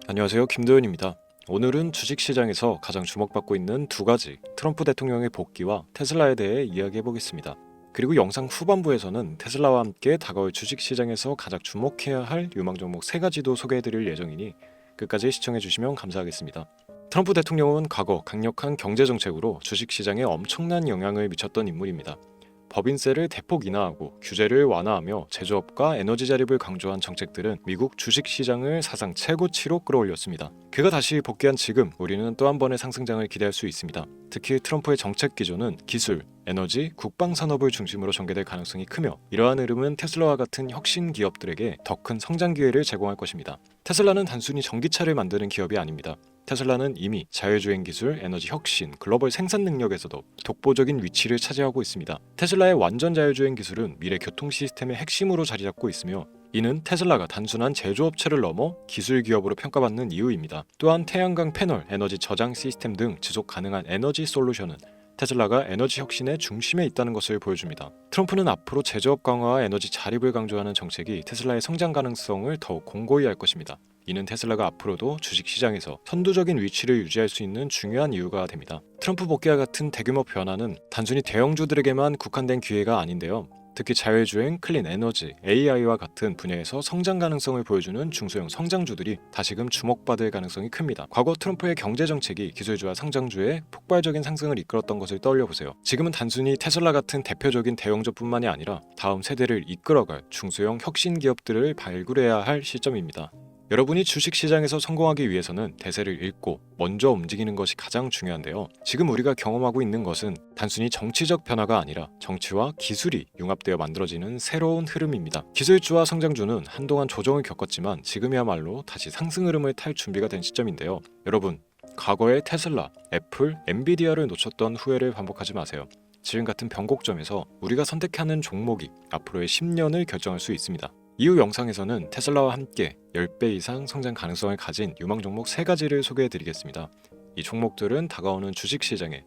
안녕하세요. 김도현입니다. 오늘은 주식시장에서 가장 주목받고 있는 두 가지 트럼프 대통령의 복귀와 테슬라에 대해 이야기해 보겠습니다. 그리고 영상 후반부에서는 테슬라와 함께 다가올 주식시장에서 가장 주목해야 할 유망 종목 세 가지도 소개해 드릴 예정이니 끝까지 시청해 주시면 감사하겠습니다. 트럼프 대통령은 과거 강력한 경제정책으로 주식시장에 엄청난 영향을 미쳤던 인물입니다. 법인세를 대폭 인하하고 규제를 완화하며 제조업과 에너지 자립을 강조한 정책들은 미국 주식시장을 사상 최고치로 끌어올렸습니다. 그가 다시 복귀한 지금 우리는 또 한 번의 상승장을 기대할 수 있습니다. 특히 트럼프의 정책 기조는 기술, 에너지, 국방 산업을 중심으로 전개될 가능성이 크며 이러한 흐름은 테슬라와 같은 혁신 기업들에게 더 큰 성장 기회를 제공할 것입니다. 테슬라는 단순히 전기차를 만드는 기업이 아닙니다. 테슬라는 이미 자율주행 기술, 에너지 혁신, 글로벌 생산 능력에서도 독보적인 위치를 차지하고 있습니다. 테슬라의 완전 자율주행 기술은 미래 교통 시스템의 핵심으로 자리 잡고 있으며 이는 테슬라가 단순한 제조업체를 넘어 기술 기업으로 평가받는 이유입니다. 또한 태양광 패널, 에너지 저장 시스템 등 지속 가능한 에너지 솔루션은 테슬라가 에너지 혁신의 중심에 있다는 것을 보여줍니다. 트럼프는 앞으로 제조업 강화와 에너지 자립을 강조하는 정책이 테슬라의 성장 가능성을 더욱 공고히 할 것입니다. 이는 테슬라가 앞으로도 주식시장에서 선두적인 위치를 유지할 수 있는 중요한 이유가 됩니다. 트럼프 복귀와 같은 대규모 변화는 단순히 대형주들에게만 국한된 기회가 아닌데요. 특히 자율주행, 클린 에너지, AI와 같은 분야에서 성장 가능성을 보여주는 중소형 성장주들이 다시금 주목받을 가능성이 큽니다. 과거 트럼프의 경제정책이 기술주와 성장주의 폭발적인 상승을 이끌었던 것을 떠올려보세요. 지금은 단순히 테슬라 같은 대표적인 대형주뿐만이 아니라 다음 세대를 이끌어갈 중소형 혁신 기업들을 발굴해야 할 시점입니다. 여러분이 주식시장에서 성공하기 위해서는 대세를 읽고 먼저 움직이는 것이 가장 중요한데요. 지금 우리가 경험하고 있는 것은 단순히 정치적 변화가 아니라 정치와 기술이 융합되어 만들어지는 새로운 흐름입니다. 기술주와 성장주는 한동안 조정을 겪었지만 지금이야말로 다시 상승 흐름을 탈 준비가 된 시점인데요. 여러분, 과거의 테슬라, 애플, 엔비디아를 놓쳤던 후회를 반복하지 마세요. 지금 같은 변곡점에서 우리가 선택하는 종목이 앞으로의 10년을 결정할 수 있습니다. 이후 영상에서는 테슬라와 함께 10배 이상 성장 가능성을 가진 유망 종목 3가지를 소개해드리겠습니다. 이 종목들은 다가오는 주식시장에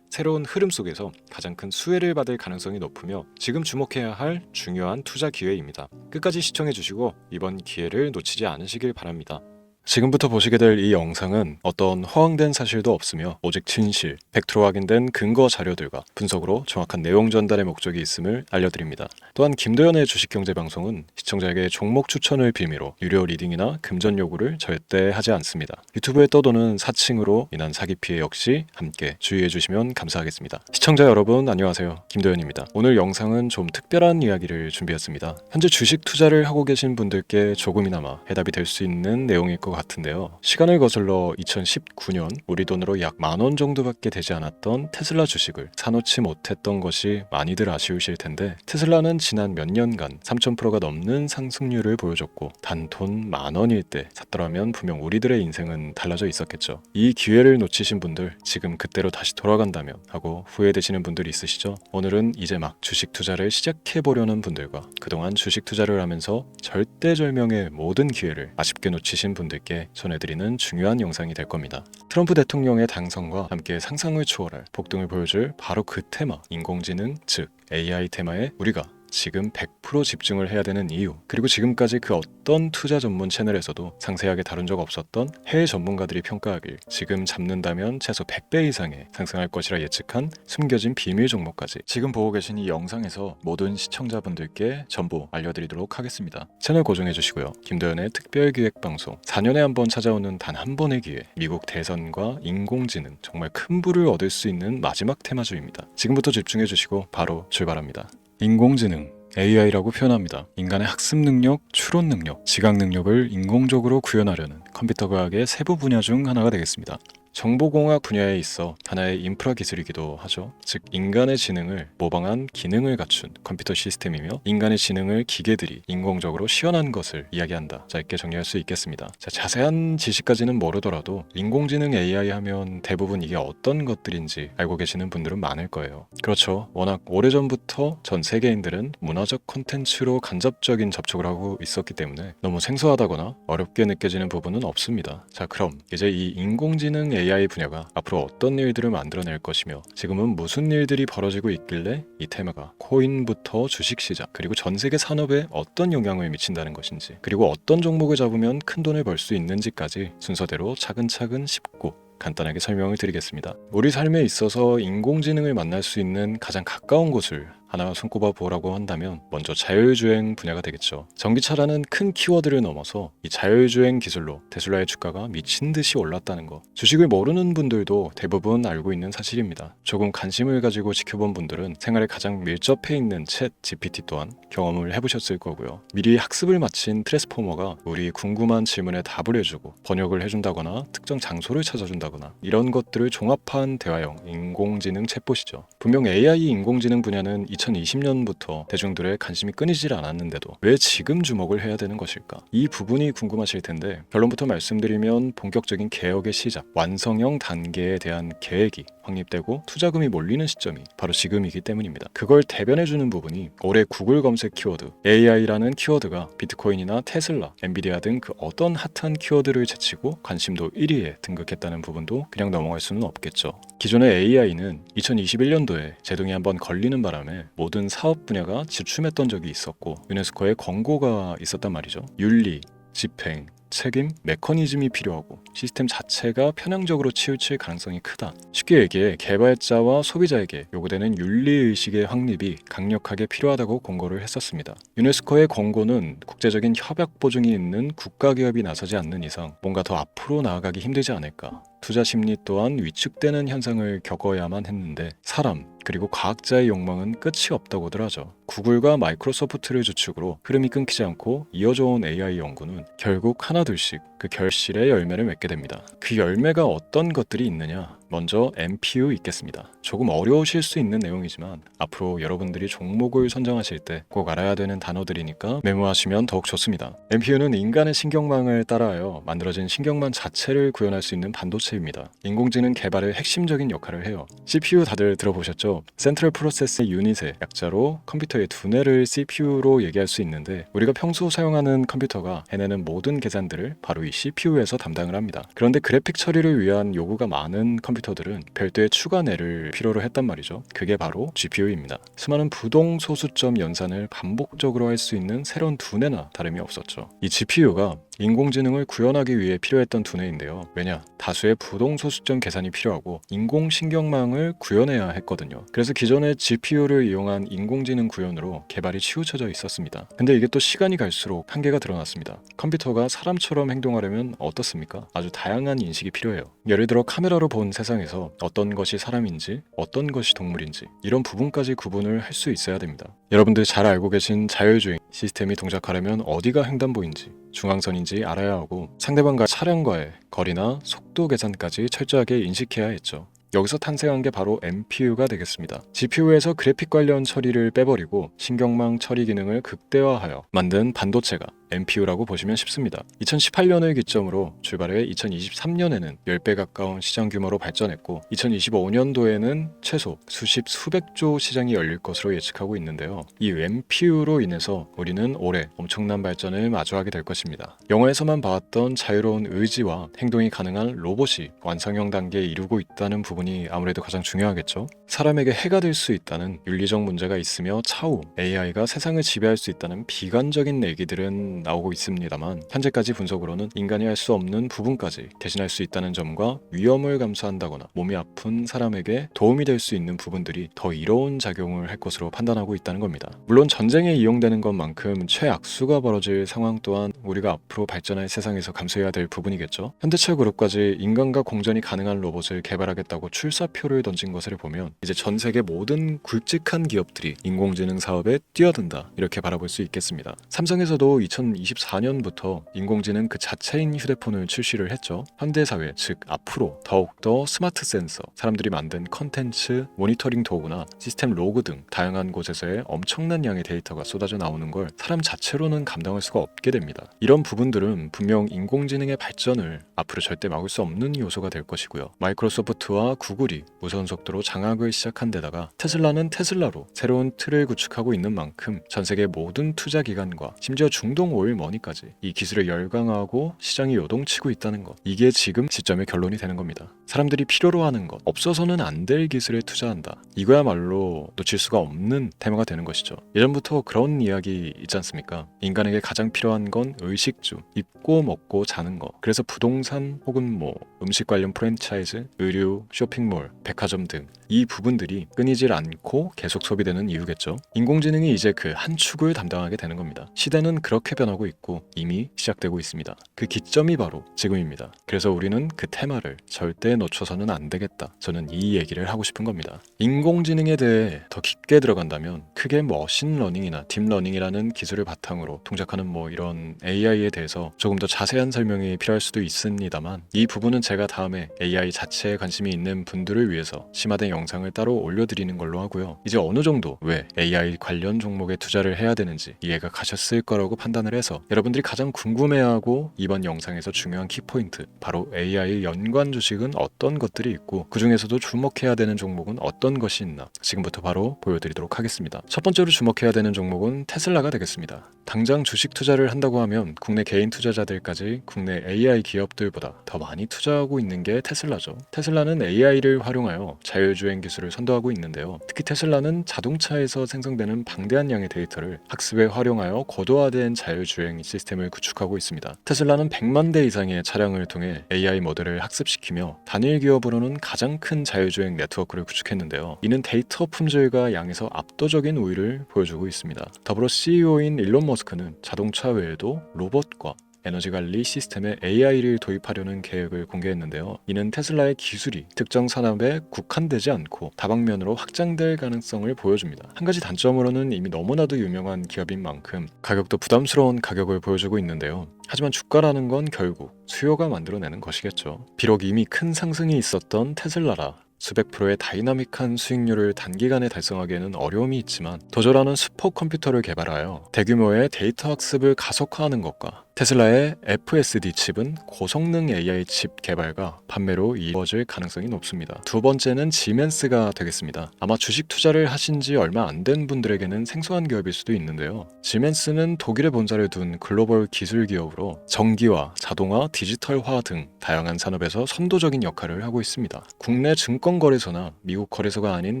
새로운 흐름 속에서 가장 큰 수혜를 받을 가능성이 높으며 지금 주목해야 할 중요한 투자 기회입니다. 끝까지 시청해주시고 이번 기회를 놓치지 않으시길 바랍니다. 지금부터 보시게 될 이 영상은 어떤 허황된 사실도 없으며 오직 진실, 팩트로 확인된 근거 자료들과 분석으로 정확한 내용 전달의 목적이 있음을 알려드립니다. 또한 김도현의 주식경제방송은 시청자에게 종목 추천을 빌미로 유료 리딩이나 금전 요구를 절대 하지 않습니다. 유튜브에 떠도는 사칭으로 인한 사기 피해 역시 함께 주의해 주시면 감사하겠습니다. 시청자 여러분 안녕하세요. 김도현입니다. 오늘 영상은 좀 특별한 이야기를 준비했습니다. 현재 주식 투자를 하고 계신 분들께 조금이나마 해답이 될 수 있는 내용일 것 같은데요. 시간을 거슬러 2019년 우리 돈으로 약 10,000원 정도밖에 되지 않았던 테슬라 주식을 사놓지 못했던 것이 많이들 아쉬우실 텐데 테슬라는 지난 몇 년간 3000%가 넘는 상승률을 보여줬고 단 돈 10,000원일 때 샀더라면 분명 우리들의 인생은 달라져 있었겠죠. 이 기회를 놓치신 분들 지금 그때로 다시 돌아간다면 하고 후회되시는 분들이 있으시죠? 오늘은 이제 막 주식 투자를 시작해보려는 분들과 그동안 주식 투자를 하면서 절대절명의 모든 기회를 아쉽게 놓치신 분들께 전해드리는 중요한 영상이 될 겁니다. 트럼프 대통령의 당선과 함께 상상을 초월할 폭등을 보여줄 바로 그 테마, 인공지능 즉 AI 테마에 우리가 지금 100% 집중을 해야 되는 이유, 그리고 지금까지 그 어떤 투자 전문 채널에서도 상세하게 다룬 적 없었던 해외 전문가들이 평가하길 지금 잡는다면 최소 100배 이상의 상승할 것이라 예측한 숨겨진 비밀 종목까지 지금 보고 계신 이 영상에서 모든 시청자분들께 전부 알려드리도록 하겠습니다. 채널 고정해 주시고요. 김도현의 특별기획방송 4년에 한 번 찾아오는 단 한 번의 기회, 미국 대선과 인공지능 정말 큰 부를 얻을 수 있는 마지막 테마주입니다. 지금부터 집중해 주시고 바로 출발합니다. 인공지능 AI라고 표현합니다. 인간의 학습 능력, 추론 능력, 지각 능력을 인공적으로 구현하려는 컴퓨터 과학의 세부 분야 중 하나가 되겠습니다. 정보공학 분야에 있어 하나의 인프라 기술이기도 하죠. 즉 인간의 지능을 모방한 기능을 갖춘 컴퓨터 시스템이며 인간의 지능을 기계들이 인공적으로 시연한 것을 이야기한다. 짧게 정리할 수 있겠습니다. 자, 자세한 지식까지는 모르더라도 인공지능 AI 하면 대부분 이게 어떤 것들인지 알고 계시는 분들은 많을 거예요. 그렇죠. 워낙 오래전부터 전 세계인들은 문화적 콘텐츠로 간접적인 접촉을 하고 있었기 때문에 너무 생소하다거나 어렵게 느껴지는 부분은 없습니다. 자, 그럼 이제 이 인공지능 AI 분야가 앞으로 어떤 일들을 만들어낼 것이며 지금은 무슨 일들이 벌어지고 있길래 이 테마가 코인부터 주식시장 그리고 전 세계 산업에 어떤 영향을 미친다는 것인지, 그리고 어떤 종목을 잡으면 큰 돈을 벌 수 있는지까지 순서대로 차근차근 짚고 간단하게 설명을 드리겠습니다. 우리 삶에 있어서 인공지능을 만날 수 있는 가장 가까운 곳을 하나 손꼽아 보라고 한다면 먼저 자율주행 분야가 되겠죠. 전기차라는 큰 키워드를 넘어서 이 자율주행 기술로 테슬라의 주가가 미친 듯이 올랐다는 거, 주식을 모르는 분들도 대부분 알고 있는 사실입니다. 조금 관심을 가지고 지켜본 분들은 생활에 가장 밀접해 있는 챗 GPT 또한 경험을 해보셨을 거고요. 미리 학습을 마친 트랜스포머가 우리 궁금한 질문에 답을 해주고 번역을 해준다거나 특정 장소를 찾아준다거나 이런 것들을 종합한 대화형 인공지능 챗봇이죠. 분명 AI 인공지능 분야는 2020년부터 대중들의 관심이 끊이질 않았는데도 왜 지금 주목을 해야 되는 것일까? 이 부분이 궁금하실 텐데, 결론부터 말씀드리면 본격적인 개혁의 시작, 완성형 단계에 대한 계획이 확립되고 투자금이 몰리는 시점이 바로 지금이기 때문입니다. 그걸 대변해주는 부분이 올해 구글 검색 키워드 AI라는 키워드가 비트코인이나 테슬라, 엔비디아 등 그 어떤 핫한 키워드를 제치고 관심도 1위에 등극했다는 부분도 그냥 넘어갈 수는 없겠죠. 기존의 AI는 2021년도에 제동이 한번 걸리는 바람에 모든 사업 분야가 주춤했던 적이 있었고 유네스코의 권고가 있었단 말이죠. 윤리, 집행, 책임, 메커니즘이 필요하고 시스템 자체가 편향적으로 치우칠 가능성이 크다. 쉽게 얘기해 개발자와 소비자에게 요구되는 윤리의식의 확립이 강력하게 필요하다고 권고를 했었습니다. 유네스코의 권고는 국제적인 협약 보증이 있는 국가기업이 나서지 않는 이상 뭔가 더 앞으로 나아가기 힘들지 않을까. 투자 심리 또한 위축되는 현상을 겪어야만 했는데 사람 그리고 과학자의 욕망은 끝이 없다고들 하죠. 구글과 마이크로소프트를 주축으로 흐름이 끊기지 않고 이어져 온 AI 연구는 결국 하나둘씩 그 결실의 열매를 맺게 됩니다. 그 열매가 어떤 것들이 있느냐? 먼저 NPU 있겠습니다. 조금 어려우실 수 있는 내용이지만 앞으로 여러분들이 종목을 선정하실 때 꼭 알아야 되는 단어들이니까 메모하시면 더욱 좋습니다. NPU는 인간의 신경망을 따라하여 만들어진 신경망 자체를 구현할 수 있는 반도체입니다. 인공지능 개발의 핵심적인 역할을 해요. CPU 다들 들어보셨죠? 센트럴 프로세스 유닛의 약자로 컴퓨터의 두뇌를 CPU로 얘기할 수 있는데, 우리가 평소 사용하는 컴퓨터가 해내는 모든 계산들을 바로 이 CPU에서 담당을 합니다. 그런데 그래픽 처리를 위한 요구가 많은 컴퓨터들은 별도의 추가뇌를 필요로 했단 말이죠. 그게 바로 GPU입니다. 수많은 부동소수점 연산을 반복적으로 할 수 있는 새로운 두뇌나 다름이 없었죠. 이 GPU가 인공지능을 구현하기 위해 필요했던 두뇌인데요. 왜냐? 다수의 부동소수점 계산이 필요하고 인공신경망을 구현해야 했거든요. 그래서 기존의 GPU를 이용한 인공지능 구현으로 개발이 치우쳐져 있었습니다. 근데 이게 또 시간이 갈수록 한계가 드러났습니다. 컴퓨터가 사람처럼 행동하려면 어떻습니까? 아주 다양한 인식이 필요해요. 예를 들어 카메라로 본 세상에서 어떤 것이 사람인지 어떤 것이 동물인지 이런 부분까지 구분을 할 수 있어야 됩니다. 여러분들 잘 알고 계신 자율주행 시스템이 동작하려면 어디가 횡단보인지 중앙선인지 알아야 하고 상대방과 차량과의 거리나 속도 계산까지 철저하게 인식해야 했죠. 여기서 탄생한 게 바로 NPU가 되겠습니다. GPU에서 그래픽 관련 처리를 빼버리고 신경망 처리 기능을 극대화하여 만든 반도체가 NPU라고 보시면 쉽습니다. 2018년을 기점으로 출발해 2023년에는 10배 가까운 시장 규모로 발전했고 2025년도에는 최소 수백조 시장이 열릴 것으로 예측하고 있는데요. 이 NPU로 인해서 우리는 올해 엄청난 발전을 마주하게 될 것입니다. 영화에서만 봐왔던 자유로운 의지와 행동이 가능한 로봇이 완성형 단계에 이르고 있다는 부분이 아무래도 가장 중요하겠죠. 사람에게 해가 될 수 있다는 윤리적 문제가 있으며 차후 AI가 세상을 지배할 수 있다는 비관적인 얘기들은 나오고 있습니다만 현재까지 분석으로는 인간이 할 수 없는 부분까지 대신할 수 있다는 점과 위험을 감수한다거나 몸이 아픈 사람에게 도움이 될 수 있는 부분들이 더 이로운 작용을 할 것으로 판단하고 있다는 겁니다. 물론 전쟁에 이용되는 것만큼 최악수가 벌어질 상황 또한 우리가 앞으로 발전할 세상에서 감수해야 될 부분이겠죠. 현대차 그룹까지 인간과 공전이 가능한 로봇을 개발하겠다고 출사표를 던진 것을 보면 이제 전 세계 모든 굵직한 기업들이 인공지능 사업에 뛰어든다 이렇게 바라볼 수 있겠습니다. 삼성에서도 2024년부터 인공지능 그 자체인 휴대폰을 출시를 했죠. 현대사회 즉 앞으로 더욱더 스마트 센서, 사람들이 만든 컨텐츠, 모니터링 도구나 시스템 로그 등 다양한 곳에서의 엄청난 양의 데이터가 쏟아져 나오는 걸 사람 자체로는 감당할 수가 없게 됩니다. 이런 부분들은 분명 인공지능의 발전을 앞으로 절대 막을 수 없는 요소가 될 것이고요. 마이크로소프트와 구글이 무선 속도로 장악을 시작한 데다가 테슬라는 테슬라로 새로운 틀을 구축하고 있는 만큼 전 세계 모든 투자 기관과 심지어 중동 오일 머니까지 이 기술에 열광하고 시장이 요동치고 있다는 것, 이게 지금 시점의 결론이 되는 겁니다. 사람들이 필요로 하는 것, 없어서는 안 될 기술에 투자한다. 이거야말로 놓칠 수가 없는 테마가 되는 것이죠. 예전부터 그런 이야기 있지 않습니까? 인간에게 가장 필요한 건 의식주, 입고 먹고 자는 것. 그래서 부동산 혹은 음식 관련 프랜차이즈, 의류, 쇼핑몰, 백화점 등 이 부분들이 끊이질 않고 계속 소비되는 이유겠죠. 인공지능이 이제 그 한 축을 담당하게 되는 겁니다. 시대는 그렇게 변하고 있고 이미 시작되고 있습니다. 그 기점이 바로 지금입니다. 그래서 우리는 그 테마를 절대 놓쳐서는 안 되겠다. 저는 이 얘기를 하고 싶은 겁니다. 인공지능에 대해 더 깊게 들어간다면 크게 머신러닝이나 딥러닝이라는 기술을 바탕으로 동작하는 이런 AI에 대해서 조금 더 자세한 설명이 필요할 수도 있습니다만, 이 부분은 제가 다음에 AI 자체에 관심이 있는 분들을 위해서 심화된 영상을 따로 올려드리는 걸로 하고요. 이제 어느 정도 왜 AI 관련 종목에 투자를 해야 되는지 이해가 가셨을 거라고 판단을 해서 여러분들이 가장 궁금해하고 이번 영상에서 중요한 키포인트, 바로 AI 연관 주식은 어떤 것들이 있고 그 중에서도 주목해야 되는 종목은 어떤 것이 있나 지금부터 바로 보여드리도록 하겠습니다. 첫 번째로 주목해야 되는 종목은 테슬라가 되겠습니다. 당장 주식 투자를 한다고 하면 국내 개인 투자자들까지 국내 AI 기업들보다 더 많이 투자하고 있는 게 테슬라죠. 테슬라는 AI를 활용하여 자율주행 기술을 선도하고 있는데요. 특히 테슬라는 자동차에서 생성되는 방대한 양의 데이터를 학습에 활용하여 고도화된 자율주행 시스템을 구축하고 있습니다. 테슬라는 100만 대 이상의 차량을 통해 AI 모델을 학습시키며 단일 기업으로는 가장 큰 자율주행 네트워크를 구축했는데요. 이는 데이터 품질과 양에서 압도적인 우위를 보여주고 있습니다. 더불어 CEO인 일론 머스크는 자동차 외에도 로봇과 에너지 관리 시스템에 AI를 도입하려는 계획을 공개했는데요. 이는 테슬라의 기술이 특정 산업에 국한되지 않고 다방면으로 확장될 가능성을 보여줍니다. 한 가지 단점으로는 이미 너무나도 유명한 기업인 만큼 가격도 부담스러운 가격을 보여주고 있는데요. 하지만 주가라는 건 결국 수요가 만들어내는 것이겠죠. 비록 이미 큰 상승이 있었던 테슬라라 수백 프로의 다이나믹한 수익률을 단기간에 달성하기에는 어려움이 있지만 도저라는 슈퍼컴퓨터를 개발하여 대규모의 데이터 학습을 가속화하는 것과 테슬라의 FSD 칩은 고성능 AI 칩 개발과 판매로 이루어질 가능성이 높습니다. 두 번째는 지멘스가 되겠습니다. 아마 주식 투자를 하신 지 얼마 안 된 분들에게는 생소한 기업일 수도 있는데요. 지멘스는 독일에 본사를 둔 글로벌 기술 기업으로 전기화, 자동화, 디지털화 등 다양한 산업에서 선도적인 역할을 하고 있습니다. 국내 증권거래소나 미국 거래소가 아닌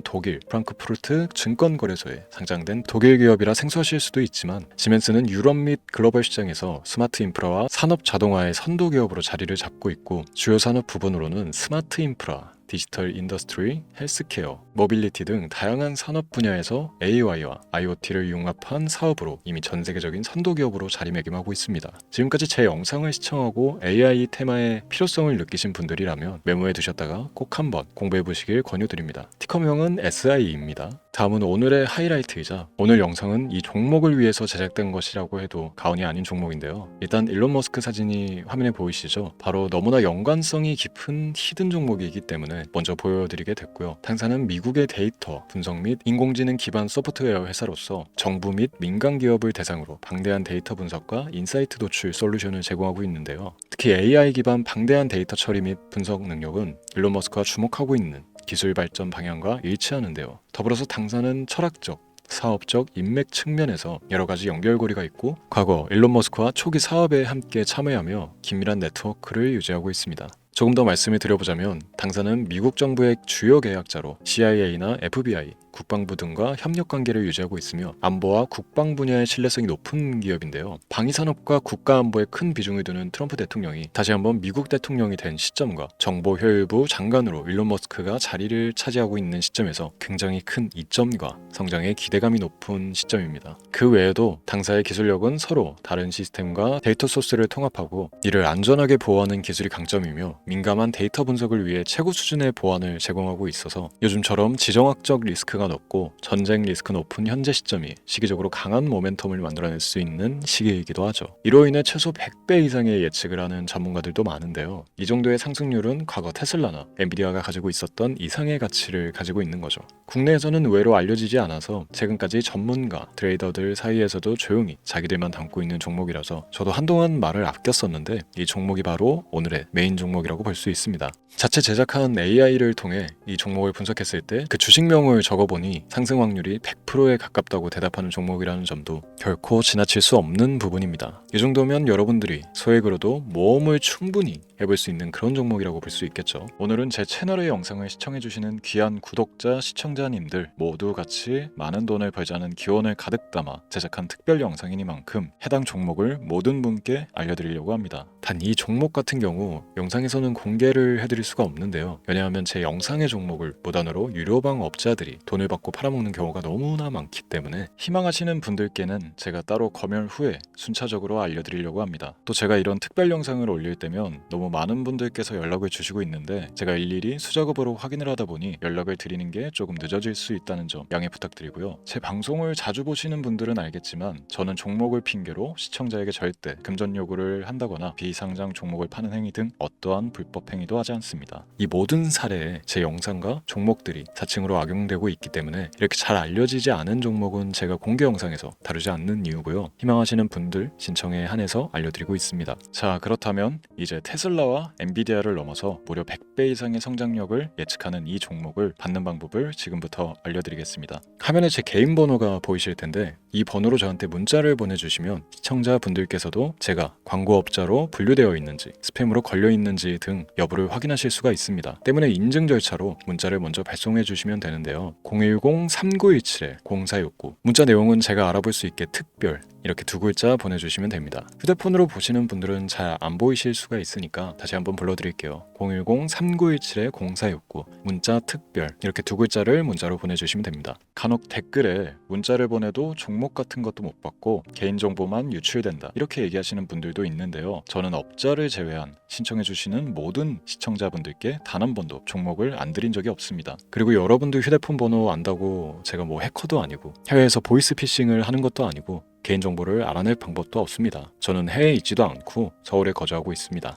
독일 프랑크푸르트 증권거래소에 상장된 독일 기업이라 생소하실 수도 있지만, 지멘스는 유럽 및 글로벌 시장에서 스마트 인프라와 산업 자동화의 선도 기업으로 자리를 잡고 있고, 주요 산업 부분으로는 스마트 인프라, 디지털 인더스트리, 헬스케어, 모빌리티 등 다양한 산업 분야에서 AI와 IoT를 융합한 사업으로 이미 전 세계적인 선도 기업으로 자리매김하고 있습니다. 지금까지 제 영상을 시청하고 AI 테마의 필요성을 느끼신 분들이라면 메모해 두셨다가 꼭 한번 공부해 보시길 권유드립니다. 티커명은 SI입니다. 다음은 오늘의 하이라이트이자 오늘 영상은 이 종목을 위해서 제작된 것이라고 해도 과언이 아닌 종목인데요. 일단 일론 머스크 사진이 화면에 보이시죠? 바로 너무나 연관성이 깊은 히든 종목이기 때문에 먼저 보여드리게 됐고요. 당사는 미국의 데이터 분석 및 인공지능 기반 소프트웨어 회사로서 정부 및 민간 기업을 대상으로 방대한 데이터 분석과 인사이트 도출 솔루션을 제공하고 있는데요. 특히 AI 기반 방대한 데이터 처리 및 분석 능력은 일론 머스크가 주목하고 있는 기술 발전 방향과 일치하는데요. 더불어서 당사는 철학적, 사업적 인맥 측면에서 여러 가지 연결고리가 있고, 과거 일론 머스크와 초기 사업에 함께 참여하며 긴밀한 네트워크를 유지하고 있습니다. 조금 더 말씀을 드려보자면, 당사는 미국 정부의 주요 계약자로 CIA나 FBI, 국방부 등과 협력관계를 유지하고 있으며 안보와 국방 분야의 신뢰성이 높은 기업인데요. 방위산업과 국가안보에 큰 비중을 두는 트럼프 대통령이 다시 한번 미국 대통령이 된 시점과 정보효율부 장관으로 일론 머스크가 자리를 차지하고 있는 시점에서 굉장히 큰 이점과 성장에 기대감이 높은 시점입니다. 그 외에도 당사의 기술력은 서로 다른 시스템과 데이터 소스를 통합하고 이를 안전하게 보호하는 기술이 강점이며, 민감한 데이터 분석을 위해 최고 수준의 보안을 제공하고 있어서 요즘처럼 지정학적 리스크가 높고 전쟁 리스크 높은 현재 시점이 시기적으로 강한 모멘텀을 만들어낼 수 있는 시기이기도 하죠. 이로 인해 최소 100배 이상의 예측을 하는 전문가들도 많은데요. 이 정도의 상승률은 과거 테슬라나 엔비디아가 가지고 있었던 이상의 가치를 가지고 있는 거죠. 국내에서는 의외로 알려지지 않아서 최근까지 전문가, 트레이더들 사이에서도 조용히 자기들만 담고 있는 종목이라서 저도 한동안 말을 아꼈었는데, 이 종목이 바로 오늘의 메인 종목이라고 볼 수 있습니다. 자체 제작한 AI를 통해 이 종목을 분석했을 때 그 주식명을 적어보면 보니 상승 확률이 100%에 가깝다고 대답하는 종목이라는 점도 결코 지나칠 수 없는 부분입니다. 이 정도면 여러분들이 소액으로도 모험을 충분히 해볼 수 있는 그런 종목이라고 볼 수 있겠죠. 오늘은 제 채널의 영상을 시청해주시는 귀한 구독자, 시청자님들 모두 같이 많은 돈을 벌자는 기원을 가득 담아 제작한 특별 영상이니만큼 해당 종목을 모든 분께 알려드리려고 합니다. 단 이 종목 같은 경우 영상에서는 공개를 해드릴 수가 없는데요. 왜냐하면 제 영상의 종목을 무단으로 유료방 업자들이 돈을 받고 팔아먹는 경우가 너무나 많기 때문에 희망하시는 분들께는 제가 따로 검열 후에 순차적으로 알려드리려고 합니다. 또 제가 이런 특별 영상을 올릴 때면 너무 많은 분들께서 연락을 주시고 있는데 제가 일일이 수작업으로 확인을 하다 보니 연락을 드리는 게 조금 늦어질 수 있다는 점 양해 부탁드리고요. 제 방송을 자주 보시는 분들은 알겠지만 저는 종목을 핑계로 시청자에게 절대 금전 요구를 한다거나 비상장 종목을 파는 행위 등 어떠한 불법 행위도 하지 않습니다. 이 모든 사례에 제 영상과 종목들이 사칭으로 악용되고 있기 때문에 이렇게 잘 알려지지 않은 종목은 제가 공개 영상에서 다루지 않는 이유고요. 희망하시는 분들 신청에 한해서 알려드리고 있습니다. 자, 그렇다면 이제 테슬라와 엔비디아를 넘어서 무려 100배 이상의 성장력을 예측하는 이 종목을 받는 방법을 지금부터 알려드리겠습니다. 화면에 제 개인 번호가 보이실 텐데 이 번호로 저한테 문자를 보내주시면 시청자분들께서도 제가 광고업자로 분류되어 있는지 스팸으로 걸려있는지 등 여부를 확인하실 수가 있습니다. 때문에 인증 절차로 문자를 먼저 발송해 주시면 되는데요. 010-3917-0469 문자 내용은 제가 알아볼 수 있게 특별 이렇게 두 글자 보내주시면 됩니다. 휴대폰으로 보시는 분들은 잘 안 보이실 수가 있으니까 다시 한번 불러드릴게요. 010-3917-0469 문자 특별 이렇게 두 글자를 문자로 보내주시면 됩니다. 간혹 댓글에 문자를 보내도 종목 같은 것도 못 받고 개인정보만 유출된다 이렇게 얘기하시는 분들도 있는데요. 저는 업자를 제외한 신청해주시는 모든 시청자분들께 단 한 번도 종목을 안 드린 적이 없습니다. 그리고 여러분들 휴대폰 번호 안다고 제가 뭐 해커도 아니고 해외에서 보이스피싱을 하는 것도 아니고 개인정보를 알아낼 방법도 없습니다. 저는 해외에 있지도 않고 서울에 거주하고 있습니다.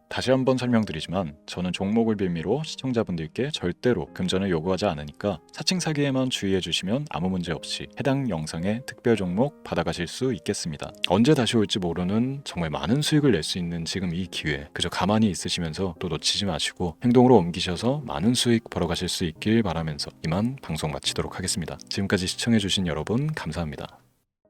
다시 한번 설명드리지만 저는 종목을 빌미로 시청자분들께 절대로 금전을 요구하지 않으니까 사칭 사기에만 주의해 주시면 아무 문제 없이 해당 영상의 특별 종목 받아가실 수 있겠습니다. 언제 다시 올지 모르는 정말 많은 수익을 낼 수 있는 지금 이 기회 그저 가만히 있으시면서 또 놓치지 마시고 행동으로 옮기셔서 많은 수익 벌어가실 수 있길 바라면서 이만 방송 마치도록 하겠습니다. 지금까지 시청해 주신 여러분 감사합니다.